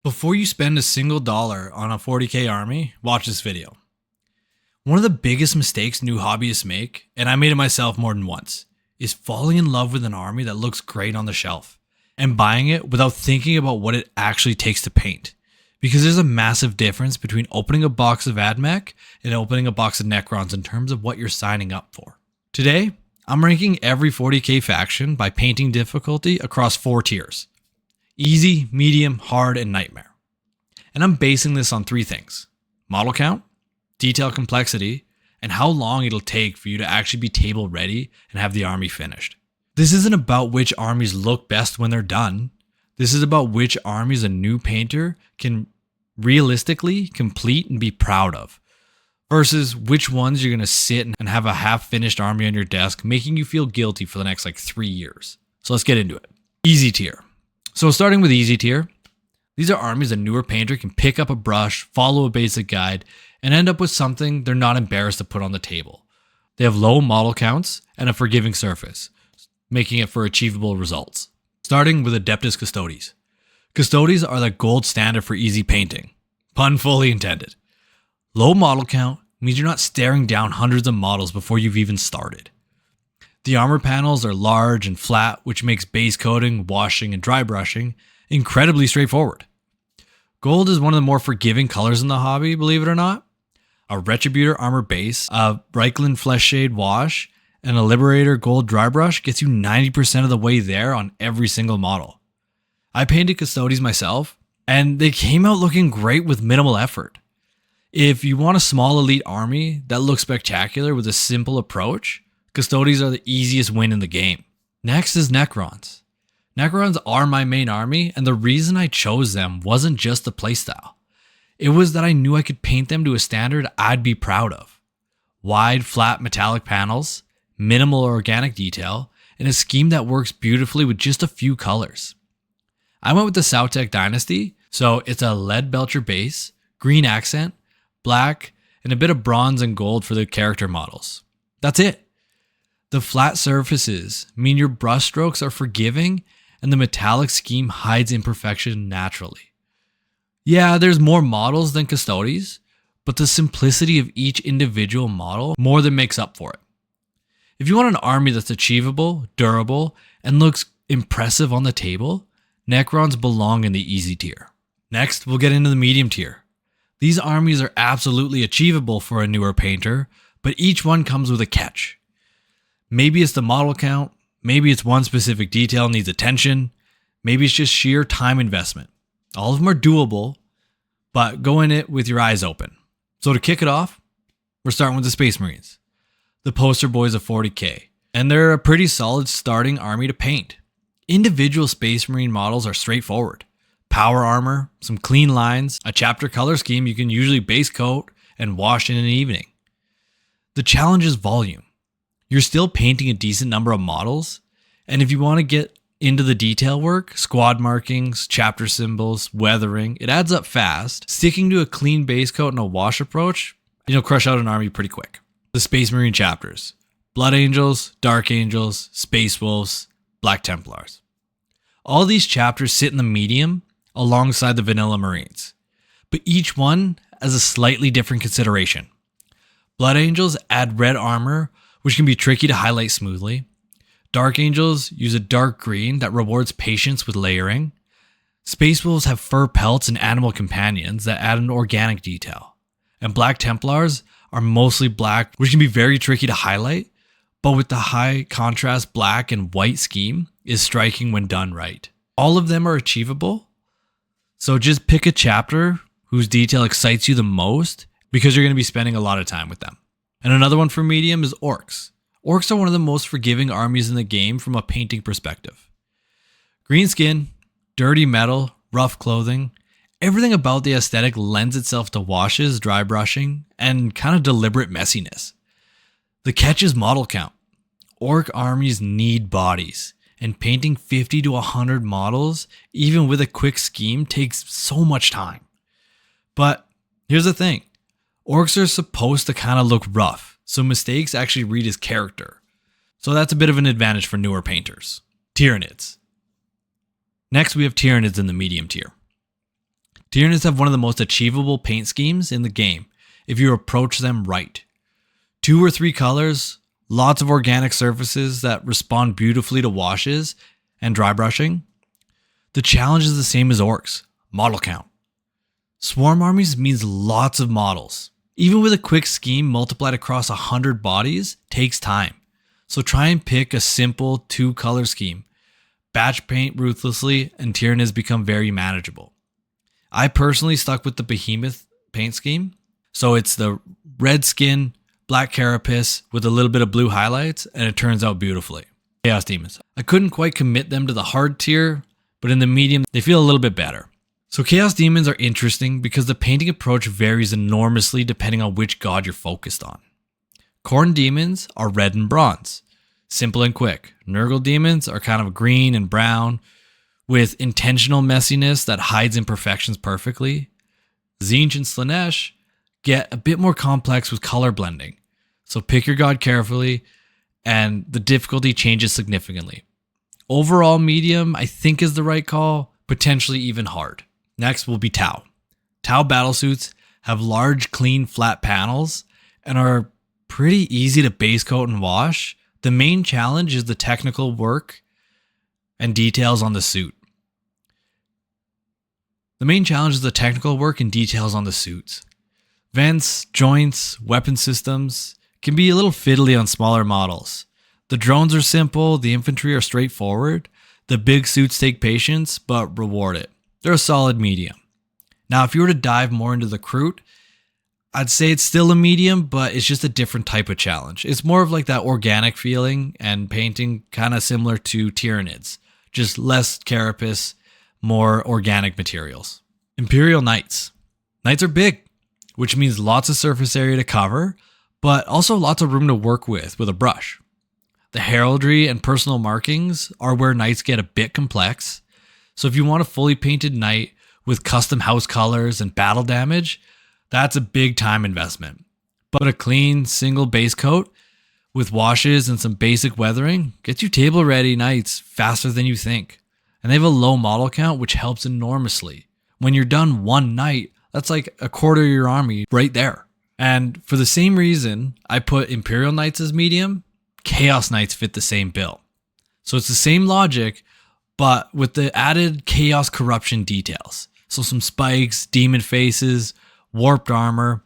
Before you spend a single dollar on a 40k army, watch this video. One of the biggest mistakes new hobbyists make, and I made it myself more than once, is falling in love with an army that looks great on the shelf and buying it without thinking about what it actually takes to paint. Because there's a massive difference between opening a box of Admech and opening a box of Necrons in terms of what you're signing up for. Today, I'm ranking every 40k faction by painting difficulty across 4 tiers. Easy, medium, hard, and nightmare. And I'm basing this on 3 things: model count, detail complexity, and how long it'll take for you to actually be table ready and have the army finished. This isn't about which armies look best when they're done. This is about which armies a new painter can realistically complete and be proud of, versus which ones you're going to sit and have a half-finished army on your desk making you feel guilty for the next 3 years. So let's get into it. Easy tier. So starting with easy tier, these are armies a newer painter can pick up a brush, follow a basic guide, and end up with something they're not embarrassed to put on the table. They have low model counts and a forgiving surface, making it for achievable results. Starting with Adeptus Custodes. Custodes are the gold standard for easy painting. Pun fully intended. Low model count means you're not staring down hundreds of models before you've even started. The armor panels are large and flat, which makes base coating, washing, and dry brushing incredibly straightforward. Gold is one of the more forgiving colors in the hobby, believe it or not. A Retributor armor base, a Reichland flesh shade wash, and a Liberator gold dry brush gets you 90% of the way there on every single model. I painted Custodes myself, and they came out looking great with minimal effort. If you want a small elite army that looks spectacular with a simple approach, Custodes are the easiest win in the game. Next is Necrons. Necrons are my main army, and the reason I chose them wasn't just the playstyle. It was that I knew I could paint them to a standard I'd be proud of. Wide, flat metallic panels, minimal organic detail, and a scheme that works beautifully with just a few colors. I went with the Sautek Dynasty, so it's a lead Belcher base, green accent, black, and a bit of bronze and gold for the character models. That's it. The flat surfaces mean your brush strokes are forgiving and the metallic scheme hides imperfection naturally. Yeah, there's more models than Custodes, but the simplicity of each individual model more than makes up for it. If you want an army that's achievable, durable, and looks impressive on the table, Necrons belong in the easy tier. Next, we'll get into the medium tier. These armies are absolutely achievable for a newer painter, but each one comes with a catch. Maybe it's the model count, maybe it's one specific detail needs attention, maybe it's just sheer time investment. All of them are doable, but go in it with your eyes open. So to kick it off, we're starting with the Space Marines, the poster boys of 40k, and they're a pretty solid starting army to paint. Individual Space Marine models are straightforward. Power armor, some clean lines, a chapter color scheme you can usually base coat and wash in an evening. The challenge is volume. You're still painting a decent number of models, and if you want to get into the detail work, squad markings, chapter symbols, weathering, it adds up fast. Sticking to a clean base coat and a wash approach, you'll crush out an army pretty quick. The Space Marine chapters: Blood Angels, Dark Angels, Space Wolves, Black Templars. All these chapters sit in the medium alongside the vanilla Marines, but each one has a slightly different consideration. Blood Angels add red armor, which can be tricky to highlight smoothly. Dark Angels use a dark green that rewards patience with layering. Space Wolves have fur pelts and animal companions that add an organic detail. And Black Templars are mostly black, which can be very tricky to highlight, but with the high contrast black and white scheme is striking when done right. All of them are achievable, so just pick a chapter whose detail excites you the most because you're going to be spending a lot of time with them. And another one for medium is Orcs. Orcs are one of the most forgiving armies in the game from a painting perspective. Green skin, dirty metal, rough clothing, everything about the aesthetic lends itself to washes, dry brushing, and kind of deliberate messiness. The catch is model count. Orc armies need bodies, and painting 50 to 100 models, even with a quick scheme, takes so much time. But here's the thing. Orcs are supposed to kind of look rough, so mistakes actually read as character. So that's a bit of an advantage for newer painters. Tyranids. Next, we have Tyranids in the medium tier. Tyranids have one of the most achievable paint schemes in the game if you approach them right. 2 or 3 colors, lots of organic surfaces that respond beautifully to washes and dry brushing. The challenge is the same as orcs, model count. Swarm armies means lots of models. Even with a quick scheme multiplied across 100 bodies takes time. So try and pick a simple 2-color scheme. Batch paint ruthlessly and Tyranids become very manageable. I personally stuck with the Behemoth paint scheme. So it's the red skin, black carapace with a little bit of blue highlights, and it turns out beautifully. Chaos Demons. I couldn't quite commit them to the hard tier, but in the medium, they feel a little bit better. So Chaos Demons are interesting because the painting approach varies enormously depending on which god you're focused on. Khorne Demons are red and bronze. Simple and quick. Nurgle Demons are kind of green and brown with intentional messiness that hides imperfections perfectly. Tzeentch and Slaanesh get a bit more complex with color blending. So pick your god carefully and the difficulty changes significantly. Overall medium, I think is the right call, potentially even hard. Next will be Tau. Tau battlesuits have large, clean, flat panels and are pretty easy to base coat and wash. The main challenge is the technical work and details on the suit. Vents, joints, weapon systems can be a little fiddly on smaller models. The drones are simple, the infantry are straightforward, the big suits take patience, but reward it. They're a solid medium. Now, if you were to dive more into the Kroot, I'd say it's still a medium, but it's just a different type of challenge. It's more of like that organic feeling and painting, kind of similar to Tyranids, just less carapace, more organic materials. Imperial Knights. Knights are big, which means lots of surface area to cover, but also lots of room to work with a brush. The heraldry and personal markings are where knights get a bit complex. So if you want a fully painted knight with custom house colors and battle damage, that's a big time investment. But a clean single base coat with washes and some basic weathering gets you table ready knights faster than you think. And they have a low model count, which helps enormously. When you're done one knight, that's like a quarter of your army right there. And for the same reason I put Imperial Knights as medium, Chaos Knights fit the same bill. So it's the same logic, but with the added chaos corruption details. So some spikes, demon faces, warped armor.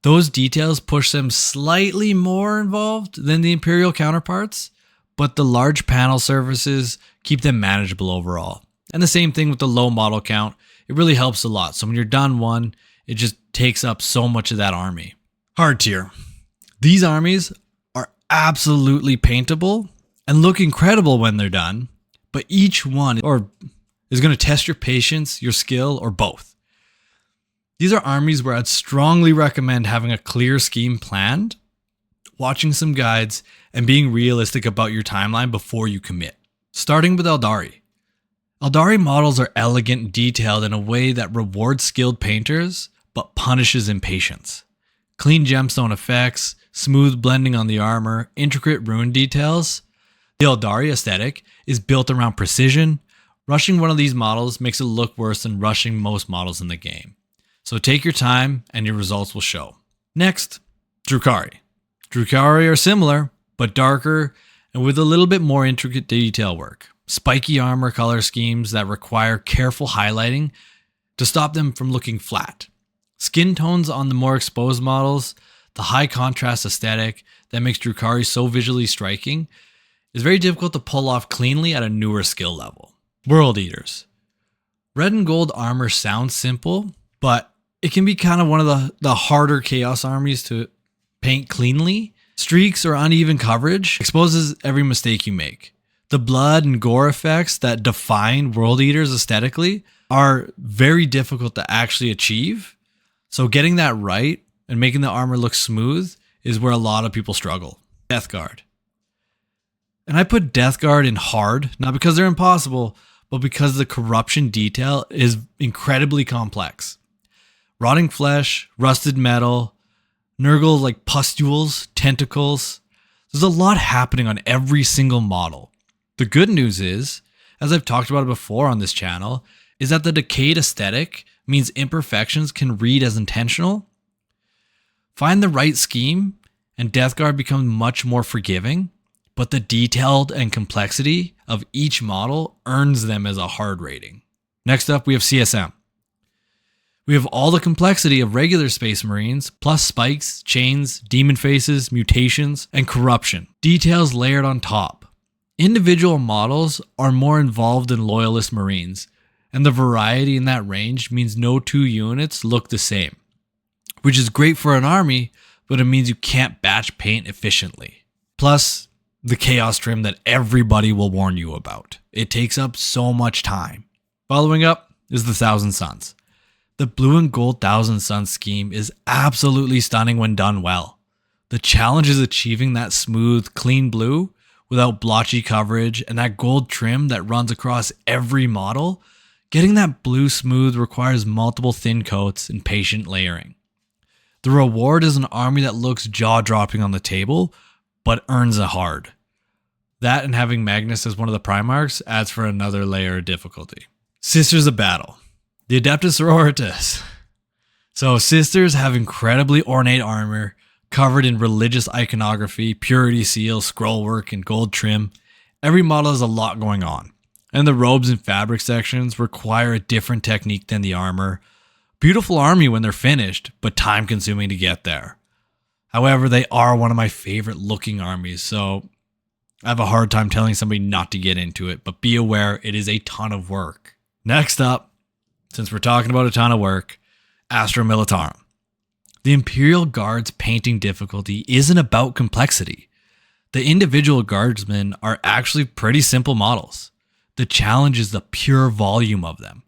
Those details push them slightly more involved than the Imperial counterparts, but the large panel surfaces keep them manageable overall. And the same thing with the low model count. It really helps a lot. So when you're done one, it just takes up so much of that army. Hard tier. These armies are absolutely paintable and look incredible when they're done, but each one is going to test your patience, your skill, or both. These are armies where I'd strongly recommend having a clear scheme planned, watching some guides, and being realistic about your timeline before you commit. Starting with Eldari. Eldari models are elegant and detailed in a way that rewards skilled painters, but punishes impatience. Clean gemstone effects, smooth blending on the armor, intricate rune details. The Eldari aesthetic is built around precision. Rushing one of these models makes it look worse than rushing most models in the game. So take your time and your results will show. Next, Drukhari. Drukhari are similar, but darker and with a little bit more intricate detail work. Spiky armor color schemes that require careful highlighting to stop them from looking flat. Skin tones on the more exposed models, the high contrast aesthetic that makes Drukhari so visually striking is very difficult to pull off cleanly at a newer skill level. World Eaters. Red and gold armor sounds simple, but it can be kind of one of the harder chaos armies to paint cleanly. Streaks or uneven coverage exposes every mistake you make. The blood and gore effects that define World Eaters aesthetically are very difficult to actually achieve. So getting that right and making the armor look smooth is where a lot of people struggle. Death Guard. And I put Death Guard in hard, not because they're impossible, but because the corruption detail is incredibly complex. Rotting flesh, rusted metal, Nurgle like pustules, tentacles. There's a lot happening on every single model. The good news is, as I've talked about it before on this channel, is that the decayed aesthetic means imperfections can read as intentional. Find the right scheme, and Death Guard becomes much more forgiving, but the detailed and complexity of each model earns them as a hard rating. Next up, we have CSM. We have all the complexity of regular Space Marines, plus spikes, chains, demon faces, mutations, and corruption. Details layered on top. Individual models are more involved than Loyalist Marines, and the variety in that range means no two units look the same, which is great for an army, but it means you can't batch paint efficiently. Plus, the chaos trim that everybody will warn you about. It takes up so much time. Following up is the Thousand Suns. The blue and gold Thousand Suns scheme is absolutely stunning when done well. The challenge is achieving that smooth, clean blue without blotchy coverage and that gold trim that runs across every model. Getting that blue smooth requires multiple thin coats and patient layering. The reward is an army that looks jaw-dropping on the table, but earns a hard. That and having Magnus as one of the Primarchs adds for another layer of difficulty. Sisters of Battle. The Adeptus Sororitas. So sisters have incredibly ornate armor, covered in religious iconography, purity seal, scrollwork, and gold trim. Every model has a lot going on, and the robes and fabric sections require a different technique than the armor. Beautiful army when they're finished, but time consuming to get there. However, they are one of my favorite looking armies, so I have a hard time telling somebody not to get into it, but be aware it is a ton of work. Next up, since we're talking about a ton of work, Astra Militarum. The Imperial Guard's painting difficulty isn't about complexity. The individual guardsmen are actually pretty simple models. The challenge is the pure volume of them.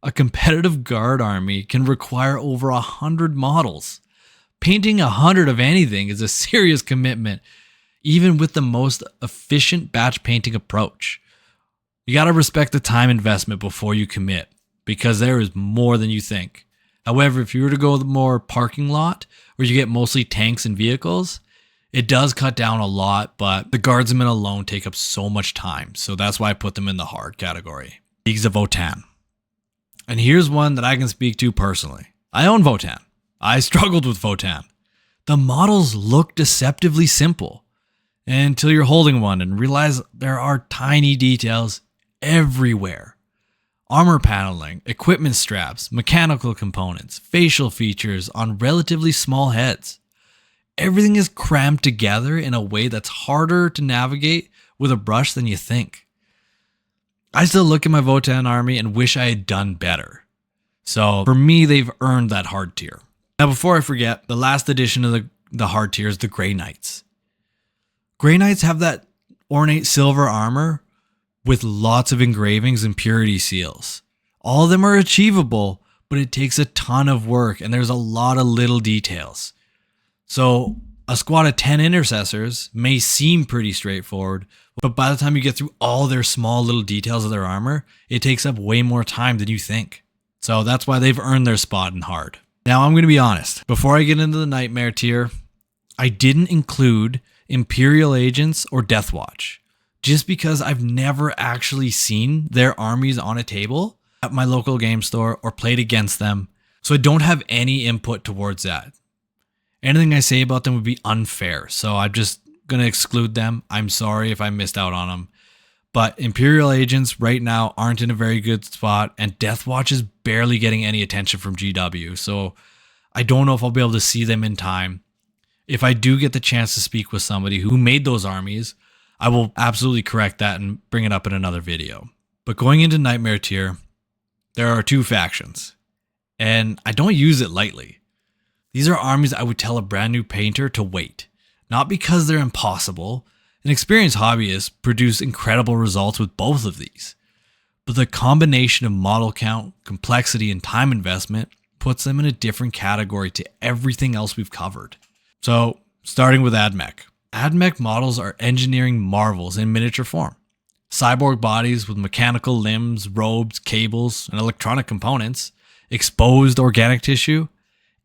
A competitive guard army can require over 100 models. Painting 100 of anything is a serious commitment, even with the most efficient batch painting approach. You gotta respect the time investment before you commit, because there is more than you think. However, if you were to go the more parking lot, where you get mostly tanks and vehicles, it does cut down a lot, but the guardsmen alone take up so much time, so that's why I put them in the hard category. Leagues of Votann. And here's one that I can speak to personally. I own Votann. I struggled with Votann. The models look deceptively simple until you're holding one and realize there are tiny details everywhere. Armor paneling, equipment straps, mechanical components, facial features on relatively small heads. Everything is crammed together in a way that's harder to navigate with a brush than you think. I still look at my Votann army and wish I had done better. So for me, they've earned that hard tier. Now before I forget, the last edition of the hard tier is the Grey Knights. Grey Knights have that ornate silver armor with lots of engravings and purity seals. All of them are achievable, but it takes a ton of work and there's a lot of little details. So a squad of 10 intercessors may seem pretty straightforward, but by the time you get through all their small little details of their armor, it takes up way more time than you think. So that's why they've earned their spot in hard. Now I'm going to be honest, before I get into the Nightmare tier, I didn't include Imperial Agents or Death Watch, just because I've never actually seen their armies on a table at my local game store or played against them, so I don't have any input towards that. Anything I say about them would be unfair, so I'm just going to exclude them. I'm sorry if I missed out on them. But Imperial Agents right now aren't in a very good spot, and Death Watch is barely getting any attention from GW, so I don't know if I'll be able to see them in time. If I do get the chance to speak with somebody who made those armies, I will absolutely correct that and bring it up in another video. But going into Nightmare tier, there are two factions, and I don't use it lightly. These are armies I would tell a brand new painter to wait. Not because they're impossible. An experienced hobbyist produce incredible results with both of these. But the combination of model count, complexity, and time investment puts them in a different category to everything else we've covered. So, starting with AdMech. AdMech models are engineering marvels in miniature form. Cyborg bodies with mechanical limbs, robes, cables, and electronic components, exposed organic tissue.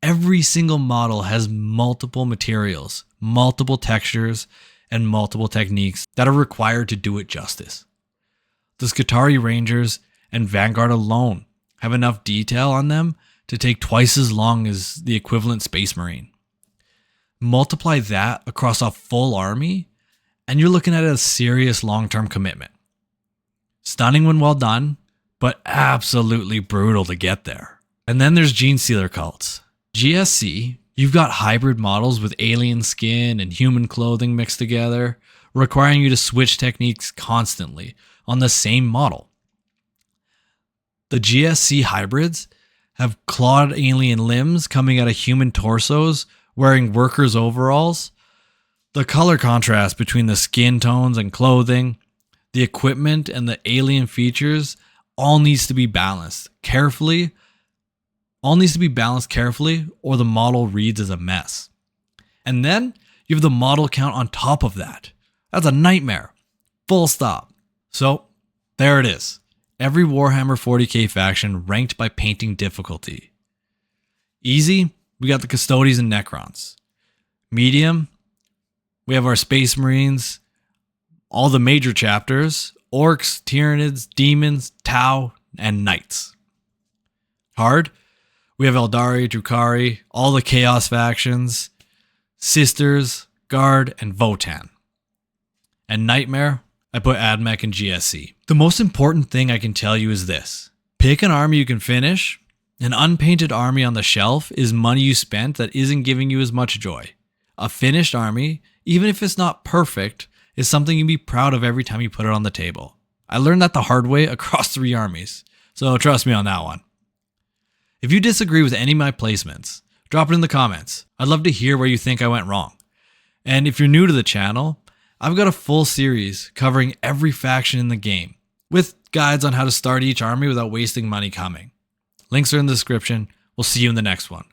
Every single model has multiple materials, multiple textures, and multiple techniques that are required to do it justice. The Skitarii Rangers and Vanguard alone have enough detail on them to take twice as long as the equivalent Space Marine. Multiply that across a full army, and you're looking at a serious long-term commitment. Stunning when well done, but absolutely brutal to get there. And then there's Gene Stealer cults. GSC, you've got hybrid models with alien skin and human clothing mixed together, requiring you to switch techniques constantly on the same model. The GSC hybrids have clawed alien limbs coming out of human torsos, wearing workers' overalls. The color contrast between the skin tones and clothing, the equipment, and the alien features all needs to be balanced carefully. Or the model reads as a mess. And then you have the model count on top of that. That's a nightmare. Full stop. So, there it is. Every Warhammer 40k faction ranked by painting difficulty. Easy, we got the Custodians and Necrons. Medium, we have our Space Marines, all the major chapters, Orcs, Tyranids, Demons, Tau, and Knights. Hard, we have Eldari, Drukhari, all the Chaos factions, Sisters, Guard, and Votann. And Nightmare, I put AdMech and GSC. The most important thing I can tell you is this. Pick an army you can finish. An unpainted army on the shelf is money you spent that isn't giving you as much joy. A finished army, even if it's not perfect, is something you can be proud of every time you put it on the table. I learned that the hard way across 3 armies, so trust me on that one. If you disagree with any of my placements, drop it in the comments. I'd love to hear where you think I went wrong. And if you're new to the channel, I've got a full series covering every faction in the game, with guides on how to start each army without wasting money coming. Links are in the description. We'll see you in the next one.